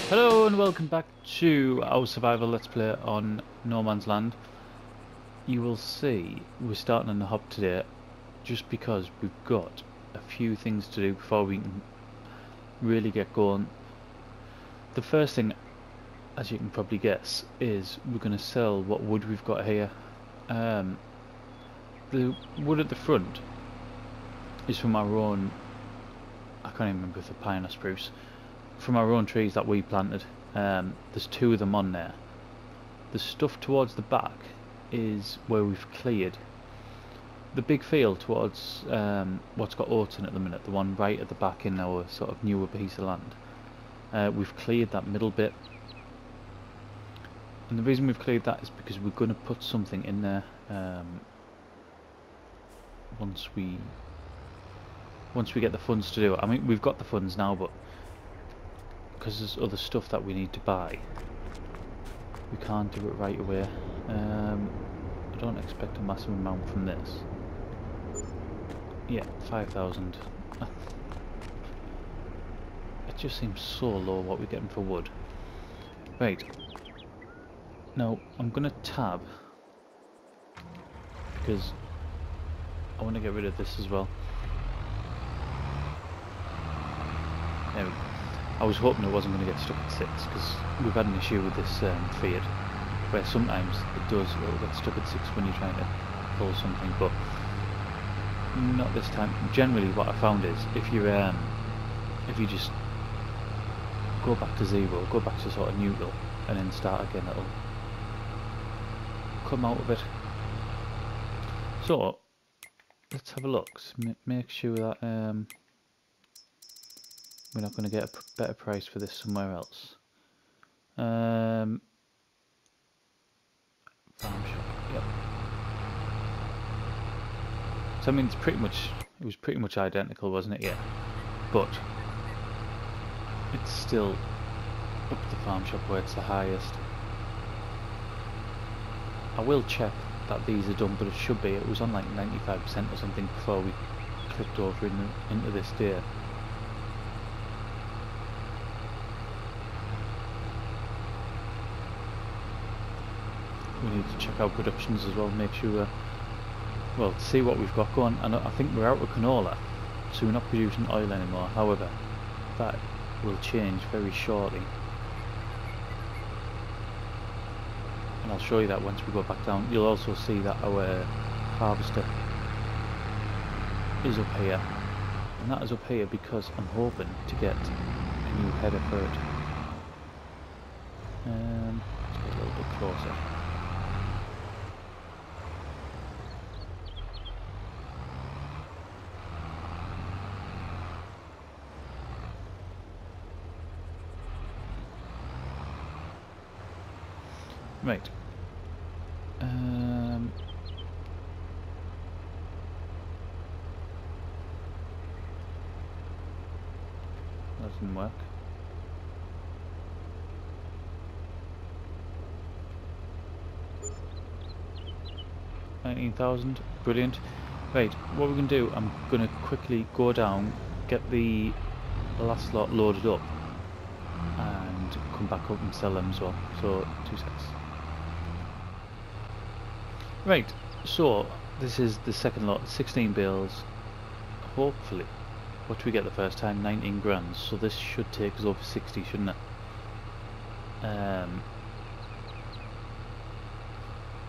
Hello and welcome back to our survival let's play on No Man's Land. You will see we're starting on the hub today just because we've got a few things to do before we can really get going. The first thing, as you can probably guess, is we're going to sell what wood we've got here. The wood at the front is from our own, I can't even remember if they're pine or spruce, from our own trees that we planted. There's two of them on there. The stuff towards the back is where we've cleared. The big field towards what's got oats in at the minute, the one right at the back in our sort of newer piece of land, we've cleared that middle bit. And the reason we've cleared that is because we're going to put something in there once we get the funds to do it. I mean, we've got the funds now, but because there's other stuff that we need to buy, we can't do it right away. I don't expect a massive amount from this. Yeah, 5,000. It just seems so low what we're getting for wood. Right. Now, I'm going to tab, because I want to get rid of this as well. There we go. I was hoping it wasn't going to get stuck at 6, because we've had an issue with this Fiat, where sometimes it'll get stuck at 6 when you're trying to pull something, but not this time. Generally what I found is if you just go back to 0, go back to sort of neutral, and then start again, it'll come out of it. So let's have a look. Make sure that we're not going to get a better price for this somewhere else. Farm shop, yep. So I mean, it was pretty much identical, wasn't it? Yeah, but it's still up to the farm shop where it's the highest. I will check that these are done, but it should be. It was on like 95% or something before we clicked over into this day. We need to check our productions as well, make sure, well, see what we've got going. And I think we're out of canola, so we're not producing oil anymore. However, that will change very shortly, and I'll show you that once we go back down. You'll also see that our harvester is up here, and that is up here because I'm hoping to get a new header for it. Let's get a little bit closer. Right. That didn't work. 19,000. Brilliant. Right, what we're going to do, I'm going to quickly go down, get the last lot loaded up, and come back up and sell them as well. So, 2 seconds. Right, so this is the second lot, 16 bales. Hopefully, what did we get the first time? 19 grand. So this should take us over 60, shouldn't it?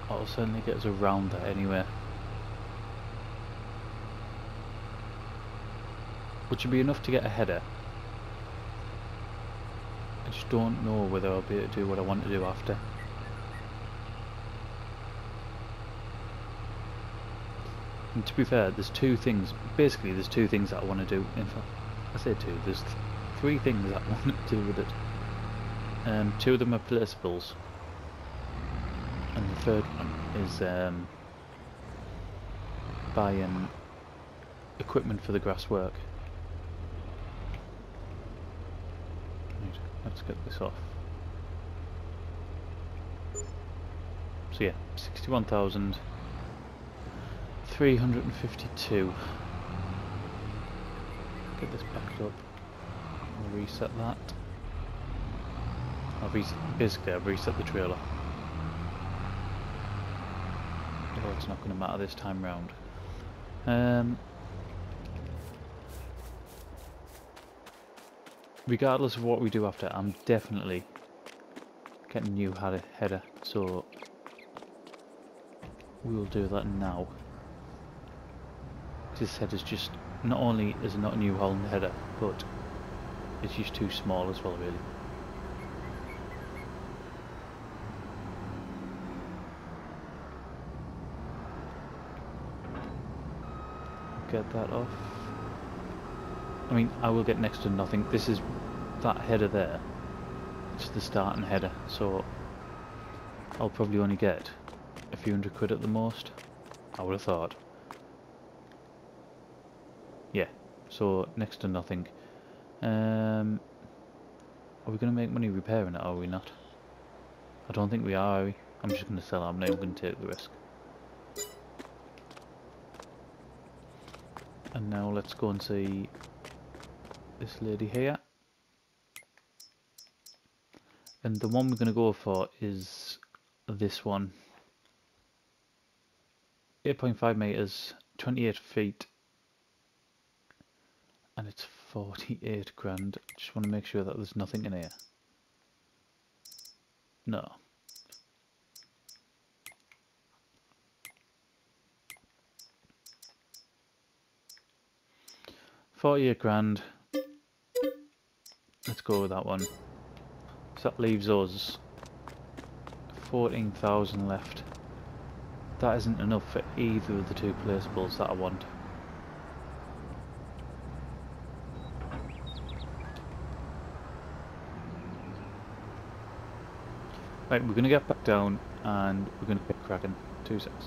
It'll certainly get us around that anyway. Which would be enough to get a header. I just don't know whether I'll be able to do what I want to do after. And to be fair, there's two things, basically there's two things that I want to do. In fact, I say two, there's three things that I want to do with it. Two of them are placeables, and the third one is buying equipment for the grass work. Right, let's get this off. So yeah, 61,000. 352. Get this backed up. We'll reset that. Basically I've reset the trailer. Oh, it's not going to matter this time round. Regardless of what we do after, I'm definitely getting a new header, so we will do that now. This header's just, not only is it not a New Holland header, but it's just too small as well, really. Get that off. I mean, I will get next to nothing. This is that header there. It's the starting header, so I'll probably only get a few £100 at the most. I would have thought. Yeah, so next to nothing. Are we going to make money repairing it, or are we not? I don't think we are we? I'm just going to sell it. I'm not even going to take the risk. And now let's go and see this lady here. And the one we're going to go for is this one. 8.5 meters, 28 feet. And it's 48 grand. Just want to make sure that there's nothing in here. No. £48 grand. Let's go with that one. So that leaves us 14,000 left. That isn't enough for either of the two placeables that I want. Right, we're going to get back down and we're going to get cracking. 2 secs.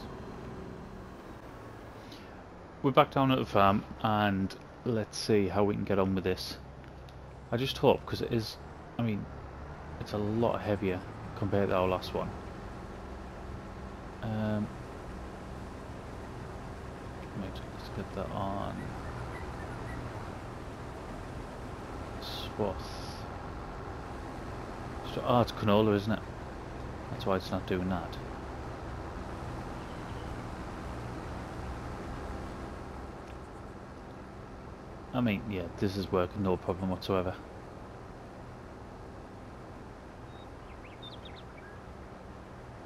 We're back down at the farm and let's see how we can get on with this. I just hope, because it is, I mean, it's a lot heavier compared to our last one. Right, let's get that on. Swath. Oh, it's canola, isn't it? That's why it's not doing that. I mean, yeah, this is working, no problem whatsoever.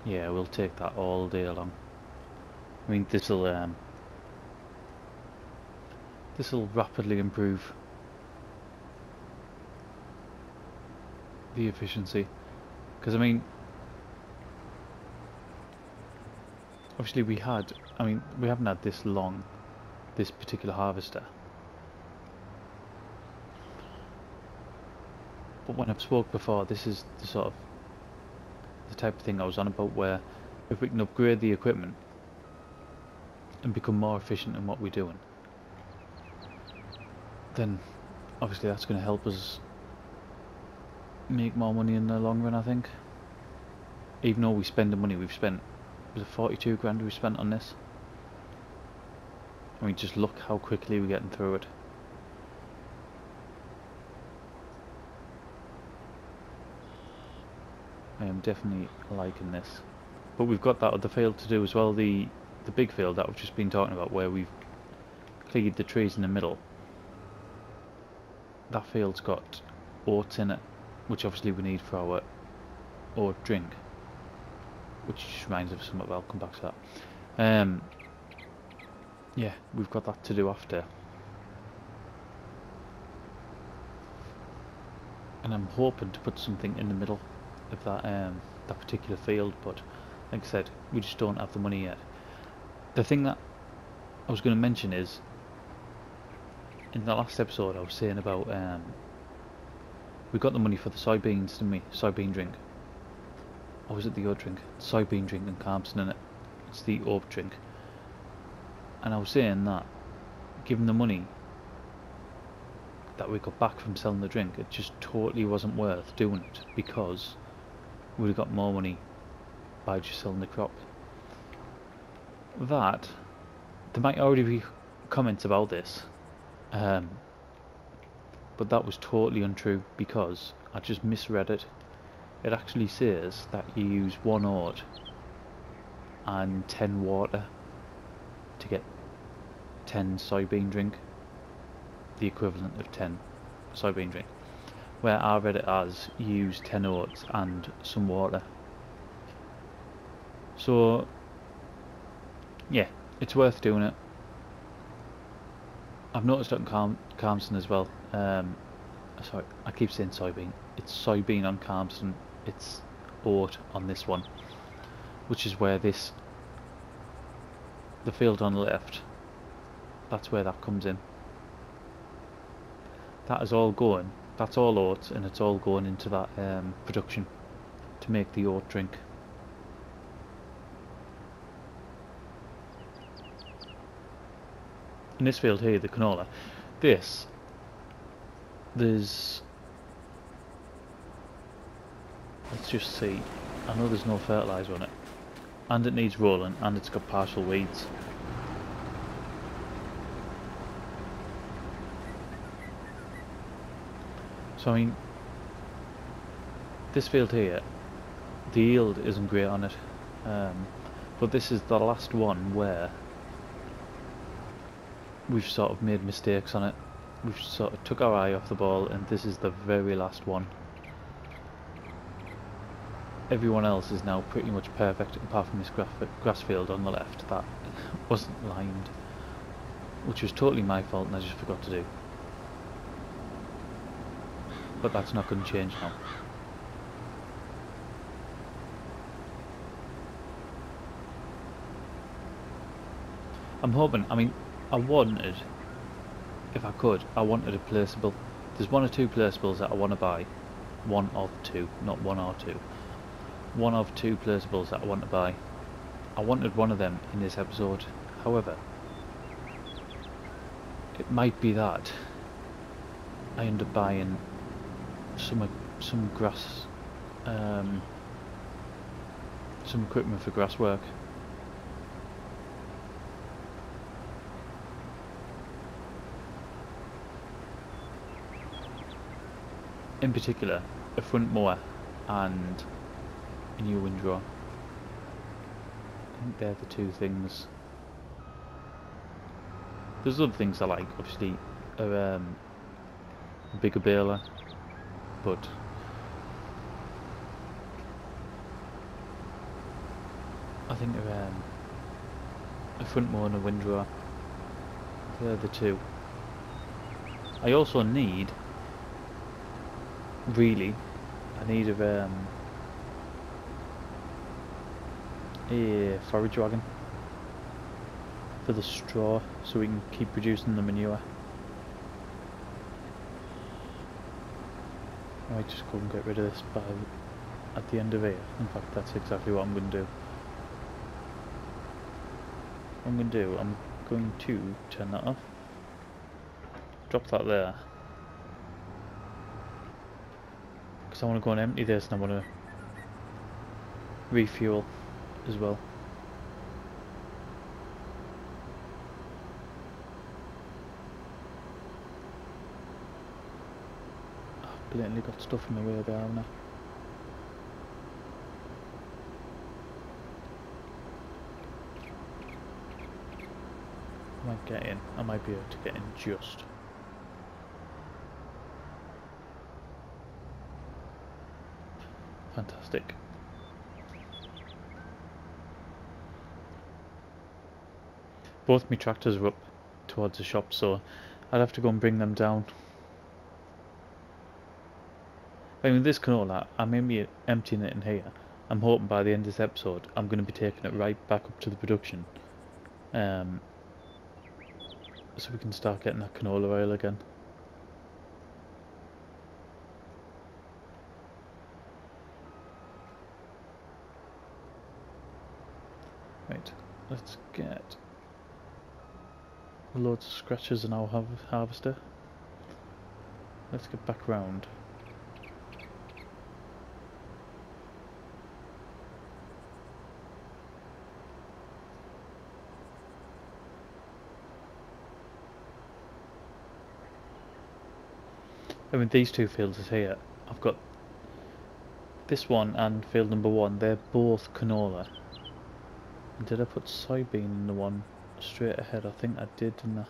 Yeah, we'll take that all day long. I mean, this'll rapidly improve the efficiency. Because I mean, obviously we haven't had this long, this particular harvester. But when I've spoke before, this is the sort of the type of thing I was on about, where if we can upgrade the equipment and become more efficient in what we're doing, then obviously that's going to help us make more money in the long run, I think. Even though we spend the money we've spent, was it 42 grand we spent on this? I mean, just look how quickly we're getting through it. I am definitely liking this. But we've got that other field to do as well, the big field that we've just been talking about, where we've cleared the trees in the middle. That field's got oats in it, which obviously we need for our oat drink. Which just reminds us of something, I'll come back to that. Yeah, we've got that to do after. And I'm hoping to put something in the middle of that particular field, but like I said, we just don't have the money yet. The thing that I was going to mention is, in the last episode I was saying about we got the money for the soybeans, didn't we? Soybean drink. Or was it the oat drink? Soybean drink and carbs in it. It's the oat drink. And I was saying that, given the money that we got back from selling the drink, it just totally wasn't worth doing it, because we'd have got more money by just selling the crop. That, there might already be comments about this, but that was totally untrue, because I just misread it. it actually says that you use 1 oat and 10 water to get 10 soybean drink, the equivalent of 10 soybean drink, where I read it as use 10 oats and some water. So yeah, it's worth doing it. I've noticed it on Calmston as well. Sorry, I keep saying soybean. It's soybean on Calmston, it's oat on this one, which is where the field on the left, that's where that comes in. That is all going, that's all oats, and it's all going into that production to make the oat drink. In this field here, the canola, there's let's just see, I know there's no fertiliser on it, and it needs rolling, and it's got partial weeds. So I mean, this field here, the yield isn't great on it, but this is the last one where we've sort of made mistakes on it. We've sort of took our eye off the ball, and this is the very last one. Everyone else is now pretty much perfect, apart from this grass field on the left that wasn't lined, which was totally my fault and I just forgot to do. But that's not going to change now. I'm hoping, I mean, I wanted, if I could, I wanted a placeable. There's 1 or 2 placeables that I want to buy. 1 of 2, not 1 or 2. 1 of 2 placeables that I want to buy. I wanted one of them in this episode. However, it might be that I end up buying some grass, some equipment for grass work. In particular, a front mower and a new windrower. I think they're the 2 things. There's other things I like, obviously, a bigger baler, but I think a front mower and a windrower, they're the 2. I also need, really, I need a forage wagon for the straw so we can keep producing the manure. I might just go and get rid of this at the end of here. In fact, that's exactly what I'm going to do. I'm going to turn that off, drop that there, because I want to go and empty this and I want to refuel as well. I've blatantly got stuff in the way there, haven't I? I might get in. I might be able to get in just. Fantastic. Both my tractors are up towards the shop, so I'd have to go and bring them down. I mean, this canola, I'm maybe emptying it in here. I'm hoping by the end of this episode, I'm going to be taking it right back up to the production. So we can start getting that canola oil again. Right, let's get loads of scratches in our harvester. Let's get back round. I mean, these 2 fields is here. I've got this one and field number 1, they're both canola. And did I put soybean in the one straight ahead? I think I did, didn't I?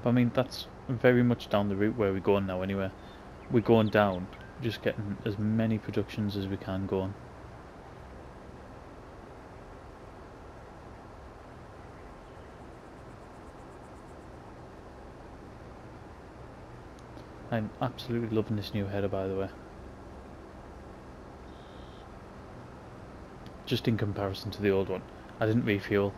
But I mean, that's very much down the route where we're going now anyway. We're going down, just getting as many productions as we can going. I'm absolutely loving this new header, by the way. Just in comparison to the old one. I didn't refuel.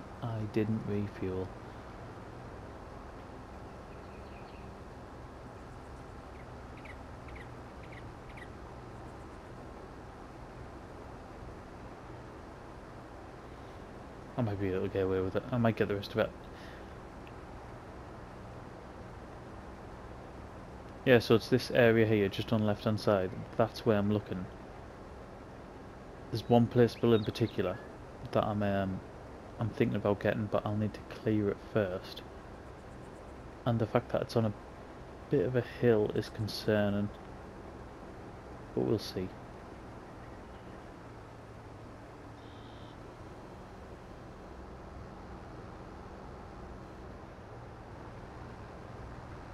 I might be able to get away with it. I might get the rest of it. Yeah, so it's this area here, just on the left hand side. That's where I'm looking. There's one place bill in particular that I'm thinking about getting, but I'll need to clear it first. And the fact that it's on a bit of a hill is concerning, but we'll see.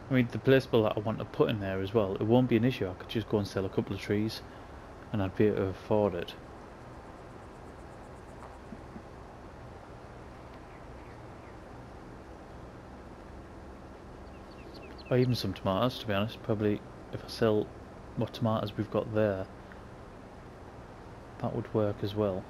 I mean, the place bill that I want to put in there as well, it won't be an issue. I could just go and sell a couple of trees and I'd be able to afford it. Or even some tomatoes, to be honest. Probably if I sell what tomatoes we've got there, that would work as well.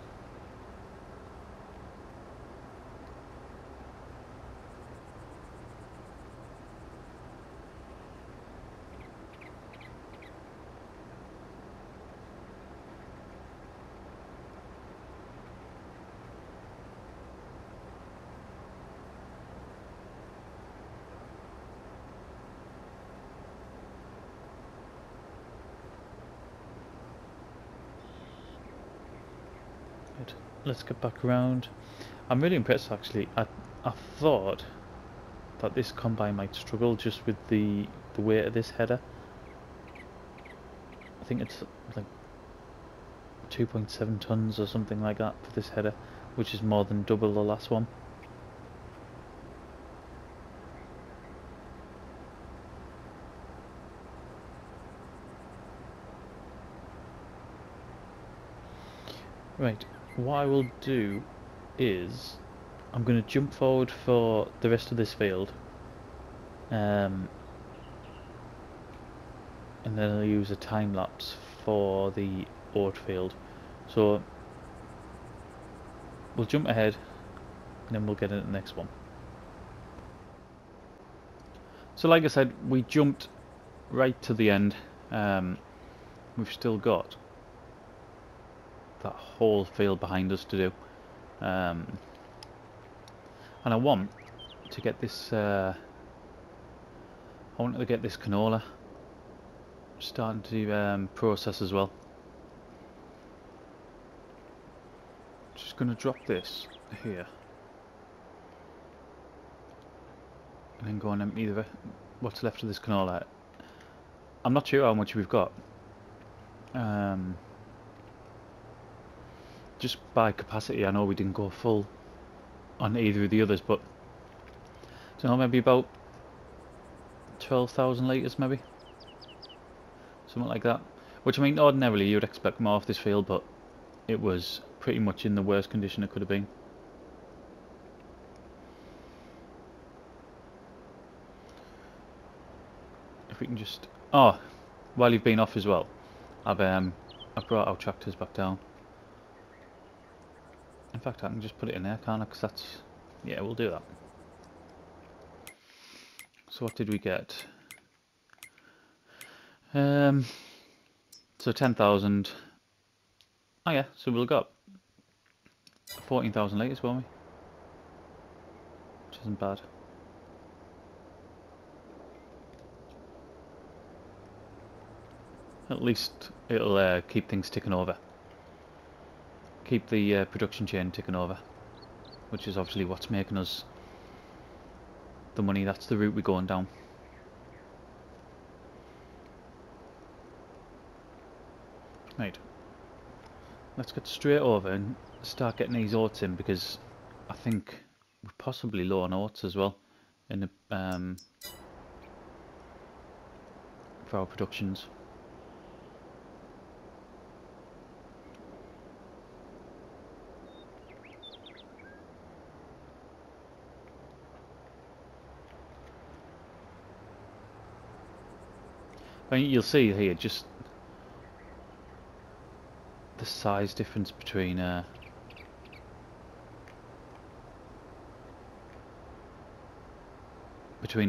Let's get back around. I'm really impressed actually. I thought that this combine might struggle just with the weight of this header. I think it's like 2.7 tons or something like that for this header, which is more than double the last one. Right. What I will do is I'm going to jump forward for the rest of this field, and then I'll use a time lapse for the oat field. So we'll jump ahead and then we'll get into the next one. So like I said, we jumped right to the end. We've still got that whole field behind us to do, and I want to get this canola starting to process as well. Just going to drop this here and then go and empty what's left of this canola. I'm not sure how much we've got. Just by capacity, I know we didn't go full on either of the others, but I don't know, maybe about 12,000 litres maybe, something like that. Which I mean, ordinarily you'd expect more off this field, but it was pretty much in the worst condition it could have been. If we can just, while you've been off as well, I've brought our tractors back down. In fact, I can just put it in there, can't I? Because that's, yeah, we'll do that. So what did we get? So 10,000. Oh yeah, so we'll got 14,000 litres, won't we? Which isn't bad. At least it'll keep things ticking over. Keep the production chain ticking over. which is obviously what's making us the money. That's the route we're going down. Right, let's get straight over and start getting these oats in, because I think we're possibly low on oats as well in the for our productions. I mean, you'll see here just the size difference between the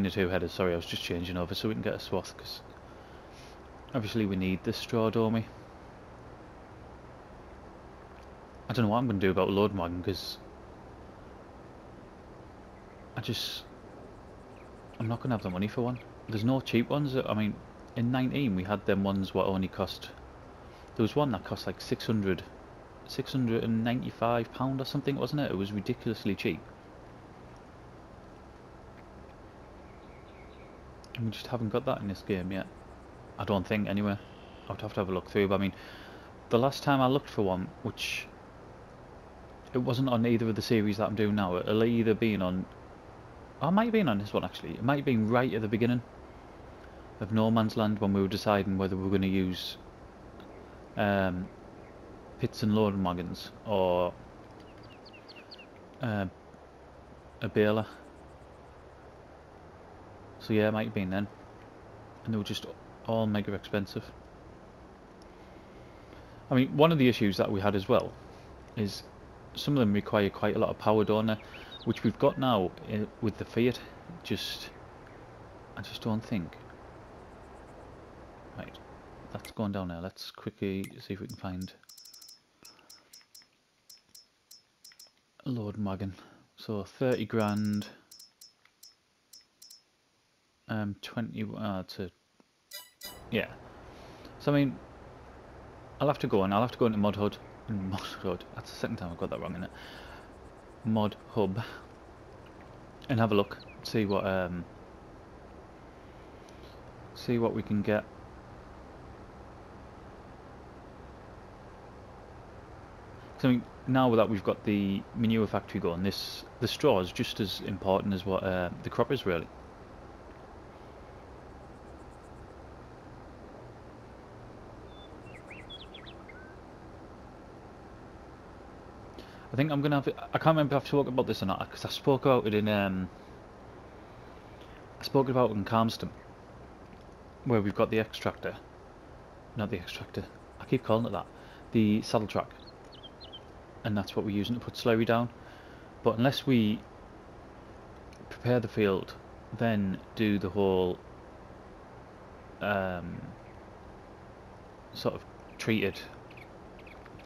two headers. Sorry, I was just changing over so we can get a swath, because obviously we need this straw, don't we? I don't know what I'm going to do about a loading wagon, because I'm not going to have the money for one. There's no cheap ones. I mean, in 19 we had them ones what only cost, there was one that cost like £695 or something, wasn't it? It was ridiculously cheap. And we just haven't got that in this game yet. I don't think, anyway. I would have to have a look through, but I mean, the last time I looked for one, which it wasn't on either of the series that I'm doing now, it'll either been on, oh, it might have been on this one actually, it might have been right at the beginning of No Man's Land, when we were deciding whether we were going to use pits and loading wagons or a baler. So yeah, it might have been then, and they were just all mega expensive. I mean, one of the issues that we had as well is some of them require quite a lot of power, don't they? Which we've got now with the Fiat. I just don't think. Right, that's going down there. Let's quickly see if we can find a loading wagon. So 30 grand. 20 to, yeah. So I mean, I'll have to go into Mod Hub. That's the second time I've got that wrong, innit? Mod Hub, and have a look. See what we can get. So I mean, now that we've got the manure factory going, the straw is just as important as what the crop is, really. I think I'm gonna have. I can't remember if I've spoken about this or not, because I spoke about it in in Calmston, where we've got the extractor. Not the extractor. I keep calling it that. The saddle track, and that's what we're using to put slurry down. But unless we prepare the field, then do the whole sort of treated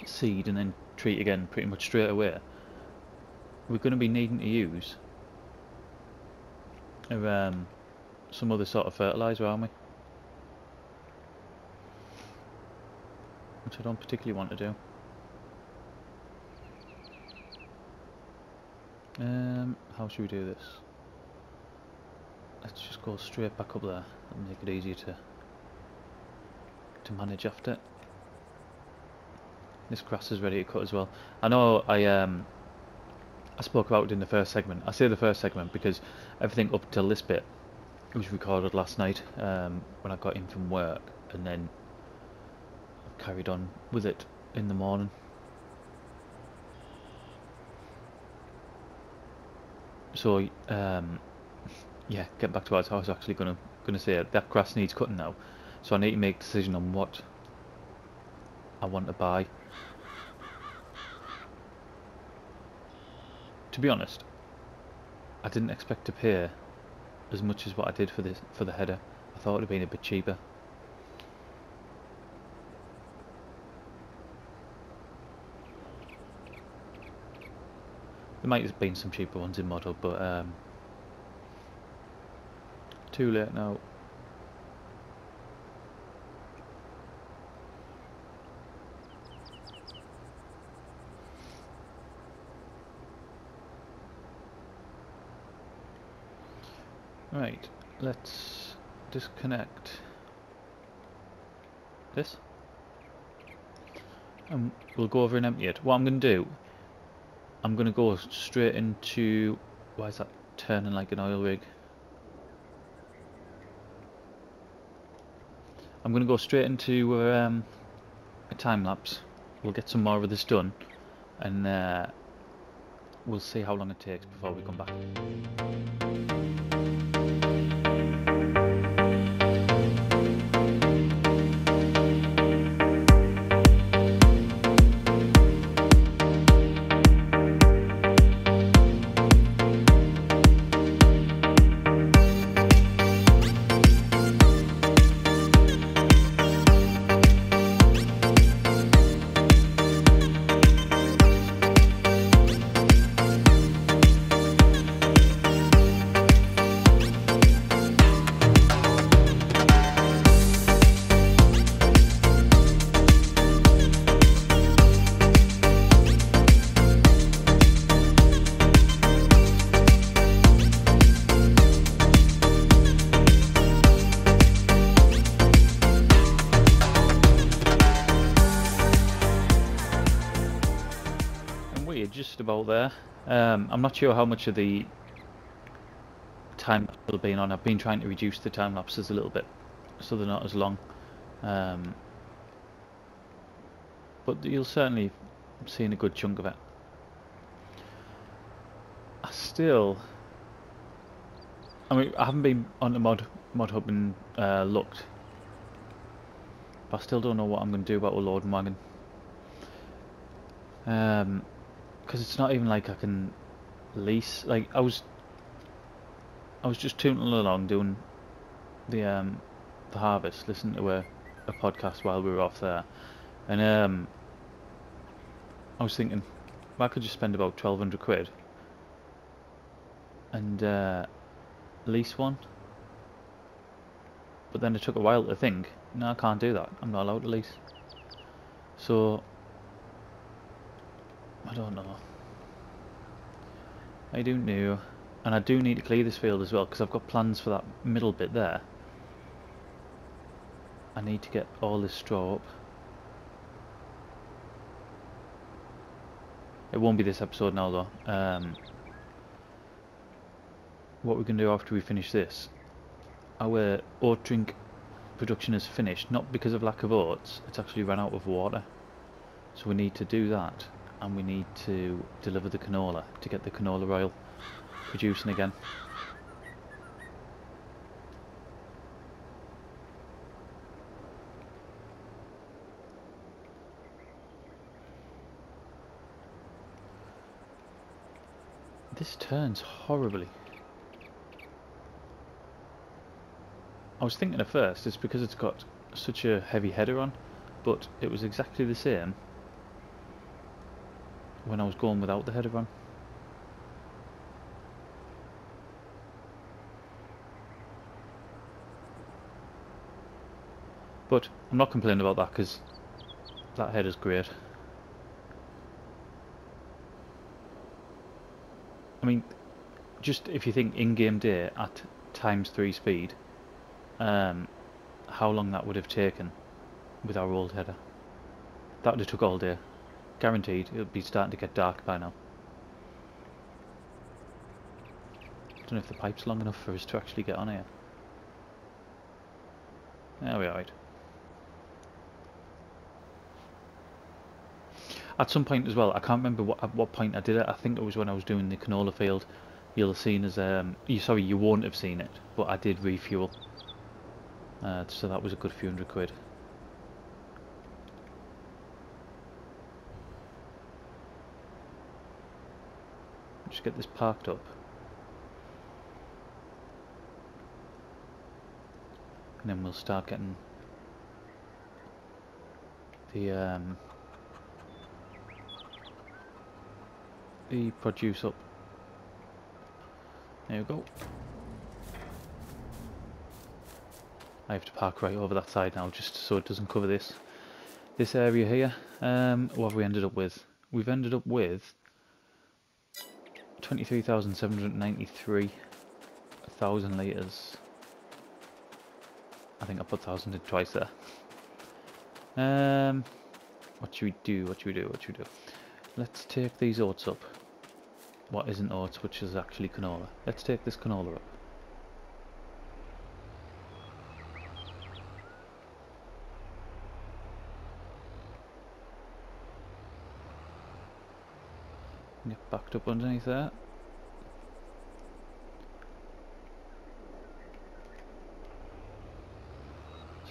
seed and then treat again pretty much straight away, we're going to be needing to use some other sort of fertiliser, aren't we? Which I don't particularly want to do. How should we do this? Let's just go straight back up there and make it easier to manage after. This grass is ready to cut as well. I know I spoke about it in the first segment. I say the first segment because everything up till this bit was recorded last night when I got in from work, and then I've carried on with it in the morning. So yeah, getting back to what I was actually gonna say, that grass needs cutting now, so I need to make a decision on what I want to buy. To be honest, I didn't expect to pay as much as what I did for the header. I thought it would have been a bit cheaper. There might have been some cheaper ones in Mod Hub, but too late now. Right, let's disconnect this. And we'll go over and empty it. What I'm going to do, I'm going to go straight into... Why is that turning like an oil rig? I'm going to go straight into a time lapse. We'll get some more of this done, and we'll see how long it takes before we come back. Just about there. I'm not sure how much of the time lapse will be on. I've been trying to reduce the time lapses a little bit so they're not as long, but you'll certainly see a good chunk of it. I mean, I haven't been on the mod hub and looked, but I still don't know what I'm going to do about the loading wagon. Because it's not even like I can lease. Like I was just tooting along doing the harvest, listening to a podcast while we were off there, and I was thinking, well, I could just spend about 1,200 quid and lease one. But then it took a while to think, no, I can't do that. I'm not allowed to lease. So I don't know. I don't know. And I do need to clear this field as well, because I've got plans for that middle bit there. I need to get all this straw up. It won't be this episode now though. What we can do after we finish this, our oat drink production is finished, not because of lack of oats, it's actually run out of water. So we need to do that. And we need to deliver the canola to get the canola oil producing again. This turns horribly. I was thinking at first it's because it's got such a heavy header on, but it was exactly the same when I was going without the header on. But I'm not complaining about that because that header's great. I mean, just if you think in-game day at ×3 speed, how long that would have taken with our old header. That would have took all day. Guaranteed, it would be starting to get dark by now. I don't know if the pipe's long enough for us to actually get on here. There we are. Right. At some point as well, I can't remember at what point I did it. I think it was when I was doing the canola field. You'll have seen as you won't have seen it, but I did refuel. So that was a good few hundred quid. Just get this parked up. And then we'll start getting the produce up. There we go. I have to park right over that side now just so it doesn't cover this area here. What have we ended up with? We've ended up with 23,793, 1,000 litres. I think I put 1,000 in twice there. What should we do? What should we do? What should we do? Let's take these oats up. What isn't oats, which is actually canola. Let's take this canola up. Get backed up underneath there.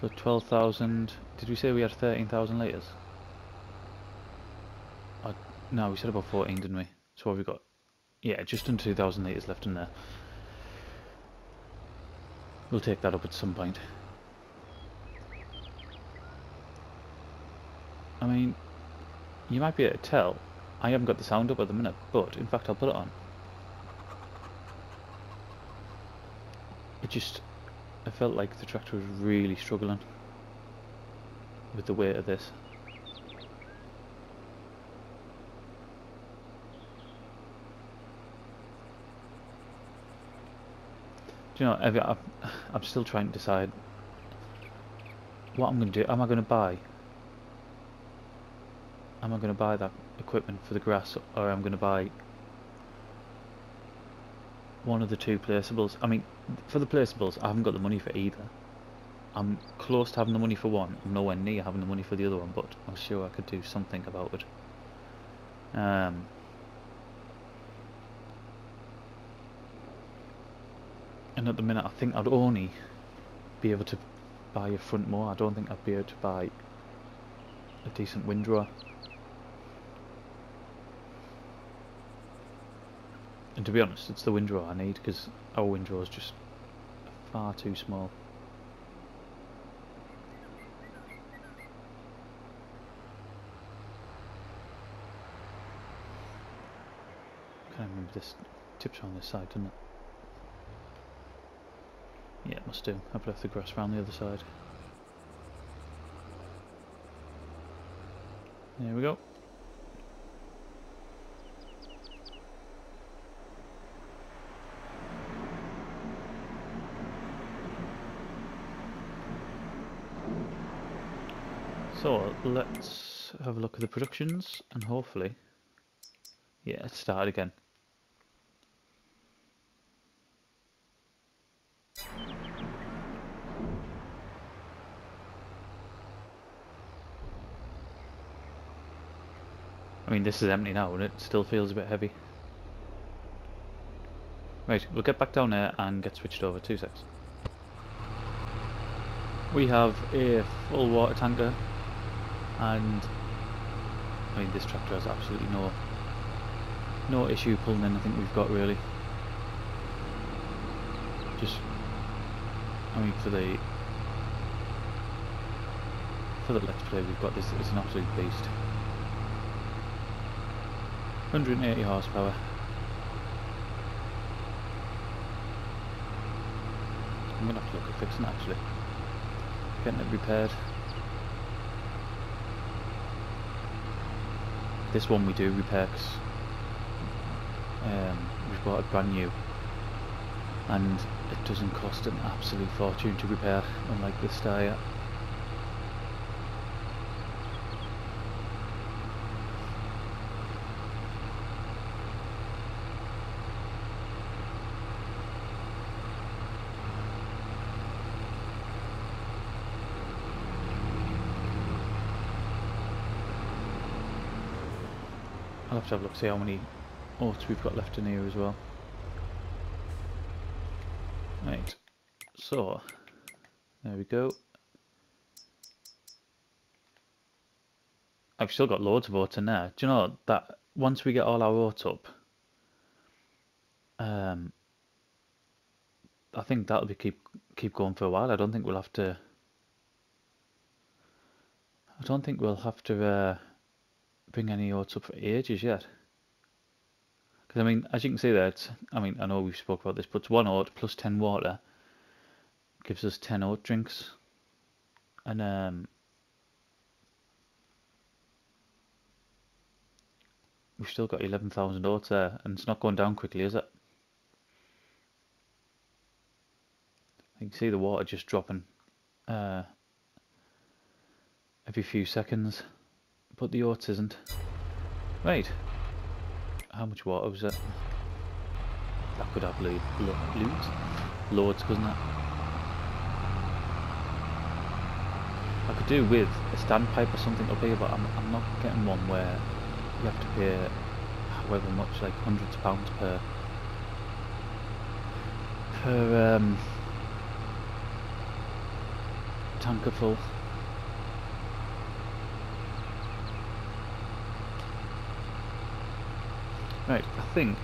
So 12,000. Did we say we had 13,000 litres? No, we said about 14, didn't we? So what have we got? Yeah, just under 2,000 litres left in there. We'll take that up at some point. I mean, you might be able to tell I haven't got the sound up at the minute, but in fact I'll put it on. I felt like the tractor was really struggling with the weight of this. Do you know, I'm still trying to decide what I'm going to do. Am I going to buy that equipment for the grass, or am I going to buy one of the two placeables? I mean, for the placeables, I haven't got the money for either. I'm close to having the money for one. I'm nowhere near having the money for the other one, but I'm sure I could do something about it. And at the minute, I think I'd only be able to buy a front mower. I don't think I'd be able to buy a decent windrower. And to be honest, it's the windrower I need, because our windrower is just far too small. I can't remember, this tips on this side, doesn't it? Yeah, it must do. I've left the grass around the other side. There we go. So let's have a look at the productions, and hopefully, yeah, let's start again. I mean, this is empty now and it still feels a bit heavy. Right, we'll get back down there and get switched over. 2 secs. We have a full water tanker, and I mean, this tractor has absolutely no issue pulling anything we've got, really. Just, I mean, for the Let's Play we've got, this is an absolute beast. 180 horsepower. I'm going to have to look at fixing it, actually. Getting it repaired. This one we do repair, because we've bought it brand new, and it doesn't cost an absolute fortune to repair, unlike this Steyr. I'll have to have a look, see how many oats we've got left in here as well. Right, so there we go. I've still got loads of oats in there. Do you know that once we get all our oats up, I think that'll be keep going for a while. I don't think we'll have to bring any oats up for ages yet. Because I mean, as you can see there, I mean, I know we've spoke about this, but it's 1 oat plus 10 water gives us 10 oat drinks, and we've still got 11,000 oats there, and it's not going down quickly, is it? can see the water just dropping every few seconds, but the oats isn't. Right, how much water was it? That could have loads, couldn't it? I could do with a standpipe or something up here, but I'm not getting one where you have to pay however much, like hundreds of pounds per tanker full. Right, I think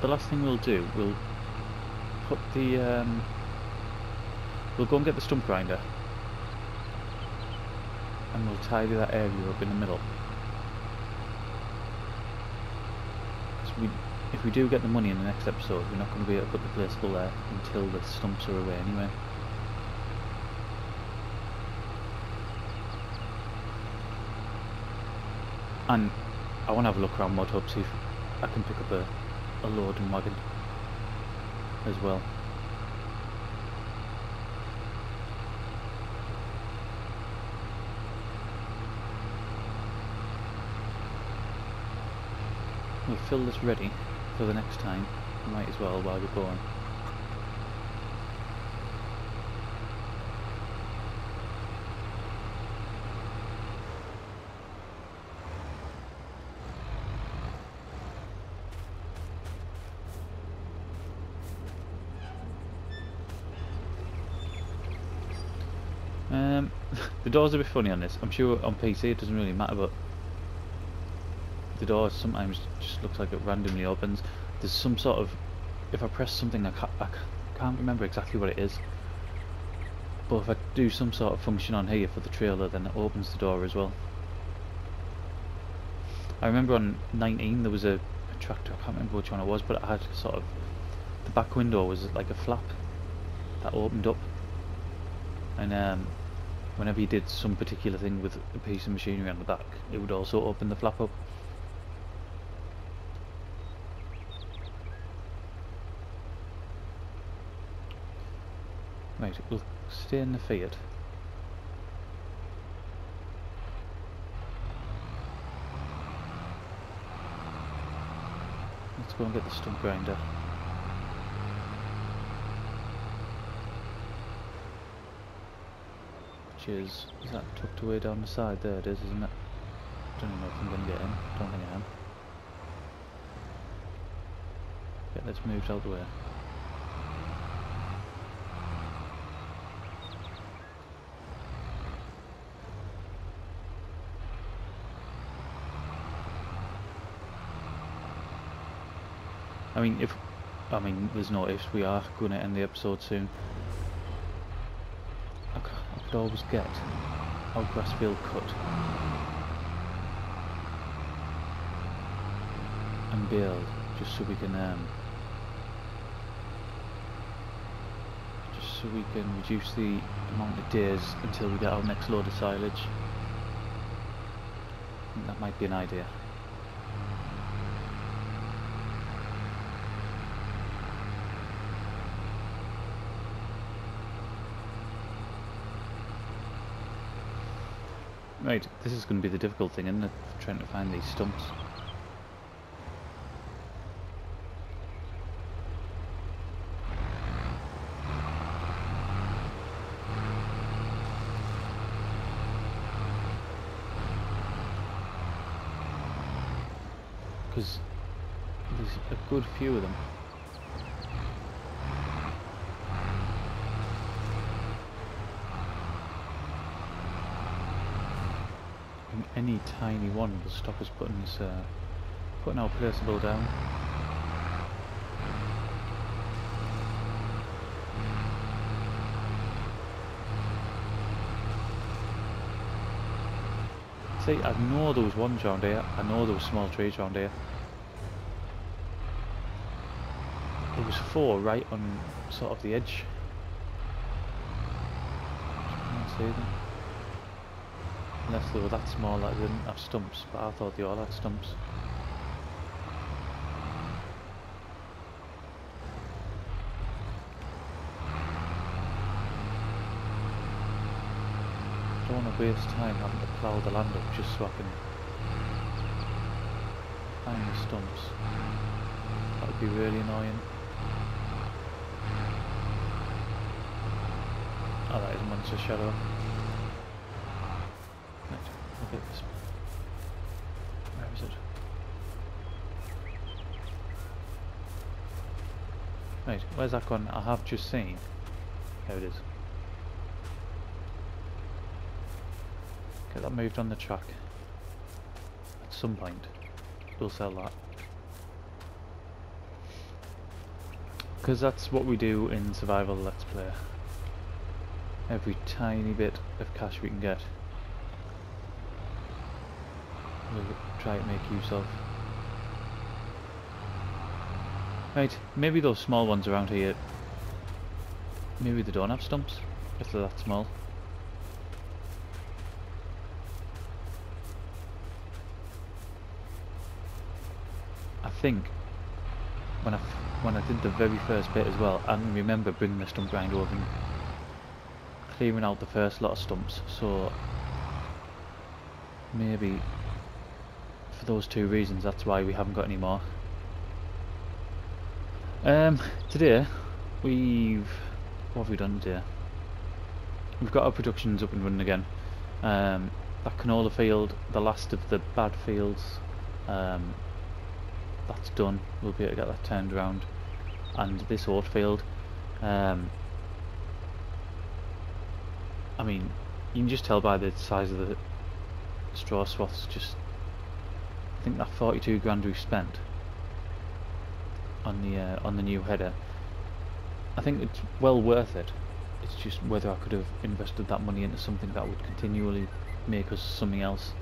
the last thing we'll do, we'll put the we'll go and get the stump grinder and we'll tidy that area up in the middle. If we do get the money in the next episode, we're not going to be able to put the place full there until the stumps are away anyway. And I want to have a look around Mod Hub, see if I can pick up a loading wagon as well. We'll fill this ready for the next time, might as well while we're going. The doors are a bit funny on this. I'm sure on PC it doesn't really matter, but the door sometimes just looks like it randomly opens. There's some sort of, if I press something, I can't remember exactly what it is, but if I do some sort of function on here for the trailer, then it opens the door as well. I remember on 19 there was a tractor, I can't remember which one it was, but it had sort of, the back window was like a flap that opened up, and whenever you did some particular thing with a piece of machinery on the back, it would also open the flap up. Right, we'll stay in the Fiat. Let's go and get the stump grinder. Which is that tucked away down the side? There it is, isn't it? Don't even know if I'm going to get in. Don't think I am. Okay, let's move out of the way. I mean, there's no ifs, we are going to end the episode soon. I could always get our grass field cut and baled, just so we can reduce the amount of days until we get our next load of silage. I think that might be an idea. Right, this is going to be the difficult thing, isn't it? Trying to find these stumps. Because there's a good few of them. Any tiny one will stop us putting our placeable down. See, I know there was ones round here. I know there was small trees round here. There was 4 right on sort of the edge. I can't see them. Unless they were that small that they didn't have stumps, but I thought they all had stumps. waste time having to plough the land up just so I can find the stumps. That would be really annoying. Oh, that is a monster shadow. Right, look at this. Where is it? Right, where's that gone? I have just seen. There it is. Get that moved on the track. At some point, we'll sell that. Because that's what we do in Survival Let's Play. Every tiny bit of cash we can get, we'll try to make use of. Right, maybe those small ones around here, maybe they don't have stumps, if they're that small. I think when I did the very first bit as well, I remember bringing the stump grinder over and clearing out the first lot of stumps, so maybe for those two reasons that's why we haven't got any more. Today what have we done today? We've got our productions up and running again. That canola field, the last of the bad fields, that's done. We'll be able to get that turned around. And this oat field, I mean, you can just tell by the size of the straw swaths. Just, I think that 42 grand we've spent on the new header, I think it's well worth it. It's just whether I could have invested that money into something that would continually make us something else.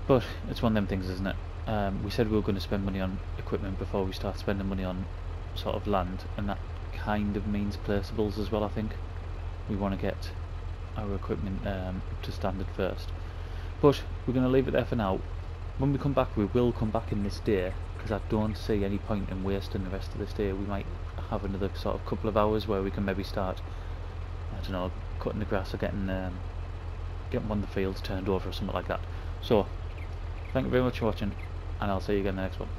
But it's one of them things, isn't it? We said we were going to spend money on equipment before we start spending money on sort of land, and that kind of means placeables as well. I think we want to get our equipment up to standard first. But we're going to leave it there for now. When we come back, we will come back in this day, because I don't see any point in wasting the rest of this day. We might have another sort of couple of hours where we can maybe start, I don't know, cutting the grass or getting one of the fields turned over or something like that. So, thank you very much for watching, and I'll see you again in the next one.